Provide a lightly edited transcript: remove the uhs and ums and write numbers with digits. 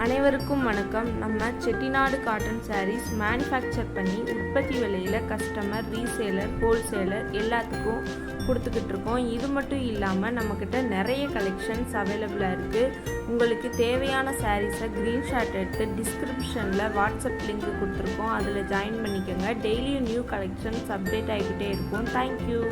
அனைவருக்கும் வணக்கம். நம்ம செட்டிநாடு காட்டன் சாரீஸ் மேனுஃபேக்சர் பண்ணி உற்பத்தி விலையில் கஸ்டமர், ரீசேலர், ஹோல்சேலர் எல்லாத்துக்கும் கொடுத்துக்கிட்டு இருக்கோம். இது மட்டும் இல்லாமல் நம்மக்கிட்ட நிறைய கலெக்ஷன்ஸ் அவைலபிளாக இருக்குது. உங்களுக்கு தேவையான சாரீஸை ஸ்க்ரீன்ஷாட் எடுத்து டிஸ்கிரிப்ஷனில் வாட்ஸ்அப் லிங்க் கொடுத்துருக்கோம். அதில் ஜாயின் பண்ணிக்கோங்க. டெய்லியும் நியூ கலெக்ஷன்ஸ் அப்டேட் ஆகிக்கிட்டே இருக்கும். தேங்க்யூ.